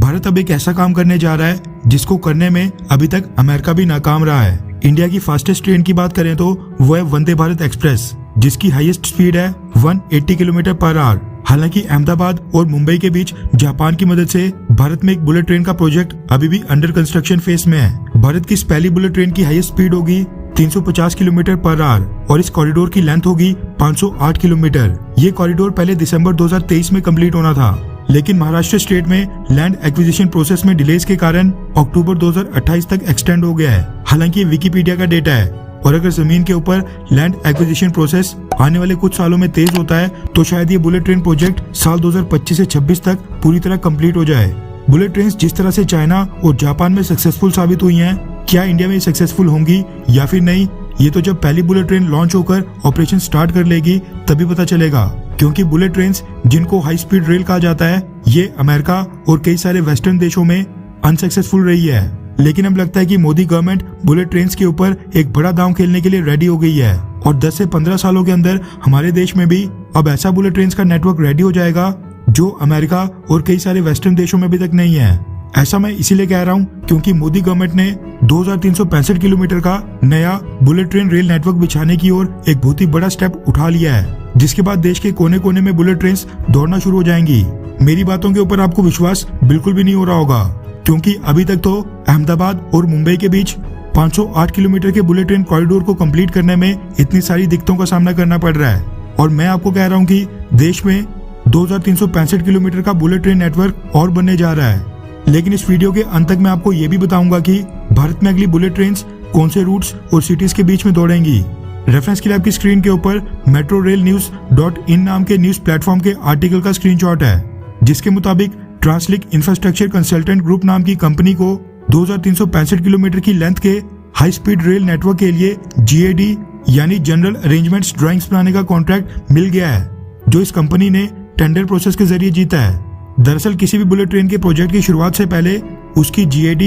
भारत अब एक ऐसा काम करने जा रहा है जिसको करने में अभी तक अमेरिका भी नाकाम रहा है। इंडिया की फास्टेस्ट ट्रेन की बात करें तो वो है वंदे भारत एक्सप्रेस, जिसकी हाईएस्ट स्पीड है 180 किलोमीटर पर आवर। हालांकि अहमदाबाद और मुंबई के बीच जापान की मदद से भारत में एक बुलेट ट्रेन का प्रोजेक्ट अभी भी अंडर कंस्ट्रक्शन फेज में है। भारत की इस पहली बुलेट ट्रेन की हाईएस्ट स्पीड होगी 350 किलोमीटर पर आवर और इस कॉरिडोर की लेंथ होगी 508 किलोमीटर। ये कॉरिडोर पहले दिसंबर 2023 में कंप्लीट होना था, लेकिन महाराष्ट्र स्टेट में लैंड एक्विजिशन प्रोसेस में डिलेज के कारण अक्टूबर 2028 तक एक्सटेंड हो गया है। हालांकि ये विकिपीडिया का डेटा है और अगर जमीन के ऊपर लैंड एक्विजिशन प्रोसेस आने वाले कुछ सालों में तेज होता है तो शायद ये बुलेट ट्रेन प्रोजेक्ट साल 2025 से 26 तक पूरी तरह कंप्लीट हो जाए। बुलेट ट्रेन जिस तरह से चाइना और जापान में सक्सेसफुल साबित हुई हैं, क्या इंडिया में सक्सेसफुल होंगी या फिर नहीं, ये तो जब पहली बुलेट ट्रेन लॉन्च होकर ऑपरेशन स्टार्ट कर लेगी तभी पता चलेगा। क्योंकि बुलेट ट्रेन जिनको हाई स्पीड रेल कहा जाता है, ये अमेरिका और कई सारे वेस्टर्न देशों में अनसक्सेसफुल रही है। लेकिन अब लगता है कि मोदी गवर्नमेंट बुलेट ट्रेन के ऊपर एक बड़ा दांव खेलने के लिए रेडी हो गई है और 10 से 15 सालों के अंदर हमारे देश में भी अब ऐसा बुलेट ट्रेन का नेटवर्क रेडी हो जाएगा जो अमेरिका और कई सारे वेस्टर्न देशों में अभी तक नहीं है। ऐसा मैं इसीलिए कह रहा हूँ क्योंकि मोदी गवर्नमेंट ने 2365 किलोमीटर का नया बुलेट ट्रेन रेल नेटवर्क बिछाने की ओर एक बहुत ही बड़ा स्टेप उठा लिया है, जिसके बाद देश के कोने कोने में बुलेट ट्रेन दौड़ना शुरू हो जाएंगी। मेरी बातों के ऊपर आपको विश्वास बिल्कुल भी नहीं हो रहा होगा, क्योंकि अभी तक तो अहमदाबाद और मुंबई के बीच 508 किलोमीटर के बुलेट ट्रेन कॉरिडोर को कंप्लीट करने में इतनी सारी दिक्कतों का सामना करना पड़ रहा है। और मैं आपको कह रहा हूँ कि देश में 2365 किलोमीटर का बुलेट ट्रेन नेटवर्क और बनने जा रहा है। लेकिन इस वीडियो के अंत तक मैं आपको ये भी बताऊंगा कि भारत में अगली बुलेट ट्रेन कौन से रूट्स और सिटीज के बीच में दौड़ेंगी। रेफरेंस के लिए आपकी स्क्रीन के ऊपर metrorailnews.in नाम के न्यूज प्लेटफॉर्म के आर्टिकल का स्क्रीनशॉट है, जिसके मुताबिक ट्रांसलिंक इंफ्रास्ट्रक्चर कंसल्टेंट ग्रुप नाम की कंपनी को 2365 किलोमीटर की लेंथ के हाई स्पीड रेल नेटवर्क के लिए GAD यानी जनरल अरेंजमेंट्स ड्राइंग्स बनाने का कॉन्ट्रैक्ट मिल गया है, जो इस कंपनी ने टेंडर प्रोसेस के जरिए जीता है। दरअसल किसी भी बुलेट ट्रेन के प्रोजेक्ट की शुरुआत से पहले उसकी GAD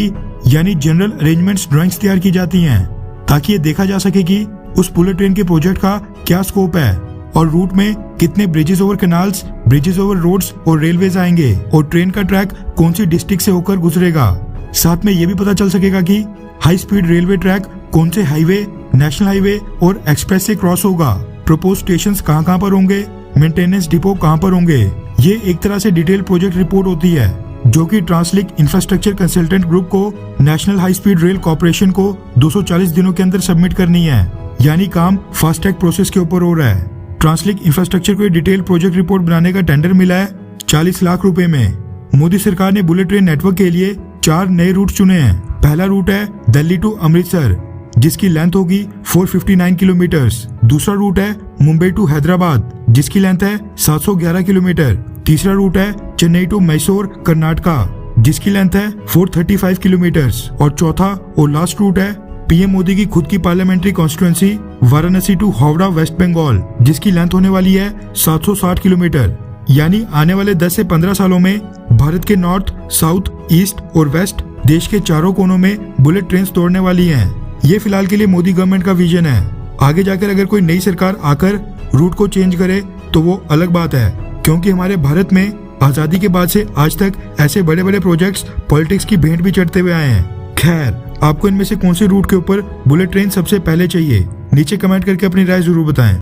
यानी जनरल अरेंजमेंट्स ड्राइंग्स तैयार की जाती हैं, ताकि ये देखा जा सके कि उस बुलेट ट्रेन के प्रोजेक्ट का क्या स्कोप है और रूट में कितने bridges over canals, bridges over roads और रेलवेज आएंगे और ट्रेन का ट्रैक कौन सी डिस्ट्रिक्ट से होकर गुजरेगा। साथ में ये भी पता चल सकेगा कि हाई स्पीड रेलवे ट्रैक कौन से हाईवे, नेशनल हाईवे और एक्सप्रेस से क्रॉस होगा, प्रपोज स्टेशन कहाँ पर होंगे, मेंटेनेंस डिपो कहाँ पर होंगे। ये एक तरह से डिटेल प्रोजेक्ट रिपोर्ट होती है जो कि ट्रांसलिंक इंफ्रास्ट्रक्चर कंसल्टेंट ग्रुप को national high speed rail corporation को 240 दिनों के अंदर सबमिट करनी है। यानी काम फास्ट ट्रैक प्रोसेस के ऊपर हो रहा है। ट्रांसलिंक इंफ्रास्ट्रक्चर को डिटेल प्रोजेक्ट रिपोर्ट बनाने का टेंडर मिला है 40 लाख रुपए में। मोदी सरकार ने बुलेट ट्रेन नेटवर्क के लिए 4 नए रूट चुने हैं। पहला रूट है दिल्ली टू अमृतसर, जिसकी लेंथ होगी 459 किलोमीटर। दूसरा रूट है मुंबई टू हैदराबाद, जिसकी लेंथ है 711 किलोमीटर। तीसरा रूट है चेन्नई टू मैसूर कर्नाटका, जिसकी लेंथ है 435 किलोमीटर। और चौथा और लास्ट रूट है पीएम मोदी की खुद की parliamentary constituency Varanasi to Howrah West Bengal, जिसकी लेंथ होने वाली है 760 किलोमीटर। यानी आने वाले 10 से 15 सालों में भारत के नॉर्थ, साउथ, ईस्ट और वेस्ट देश के चारों कोनों में बुलेट ट्रेन दौड़ने वाली हैं। ये फिलहाल के लिए मोदी गवर्नमेंट का विजन है। आगे जाकर अगर कोई नई सरकार आकर रूट को चेंज करे तो वो अलग बात है, क्योंकि हमारे भारत में आजादी के बाद से आज तक ऐसे बड़े बड़े प्रोजेक्ट्स पॉलिटिक्स की भेंट भी चढ़ते हुए आए हैं। खैर, आपको इनमें से कौन से रूट के ऊपर बुलेट ट्रेन सबसे पहले चाहिए, नीचे कमेंट करके अपनी राय जरूर बताएं।